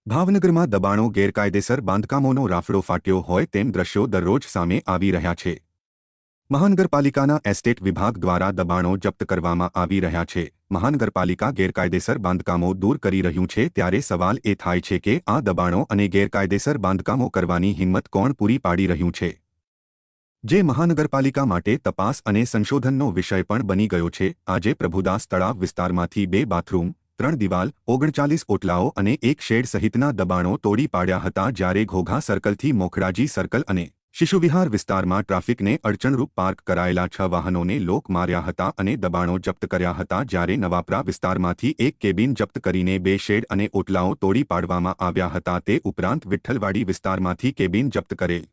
ભાવનગરમાં દબાણો ગેરકાયદેસર બાંધકામોનો રાફડો ફાટ્યો હોય તેમ દ્રશ્યો દરરોજ સામે આવી રહ્યા છે। મહાનગરપાલિકાના એસ્ટેટ વિભાગ દ્વારા દબાણો જપ્ત કરવામાં આવી રહ્યા છે। મહાનગરપાલિકા ગેરકાયદેસર બાંધકામો દૂર કરી રહ્યું છે, ત્યારે સવાલ એ થાય છે કે આ દબાણો અને ગેરકાયદેસર બાંધકામો કરવાની હિંમત કોણ પૂરી પાડી રહ્યું છે, જે મહાનગરપાલિકા માટે તપાસ અને સંશોધનનો વિષય પણ બની ગયો છે। આજે પ્રભુદાસ તળાવ વિસ્તારમાંથી 2 બાથરૂમ, 3 દિવાલ, 39 ઓટલાઓ અને 1 શેડ સહિતના દબાણો તોડી પાડ્યા હતા, જ્યારે ઘોઘા સર્કલથી મોખડાજી સર્કલ અને શિશુવિહાર વિસ્તારમાં ટ્રાફિકને અડચણરૂપ પાર્ક કરાયેલા 6 વાહનોને લોક માર્યા હતા અને દબાણો જપ્ત કર્યા હતા, જ્યારે નવાપરા વિસ્તારમાંથી 1 કેબિન જપ્ત કરીને 2 શેડ અને ઓટલાઓ તોડી પાડવામાં આવ્યા હતા। તે ઉપરાંત વિઠ્ઠલવાડી વિસ્તારમાંથી કેબિન જપ્ત કરેલ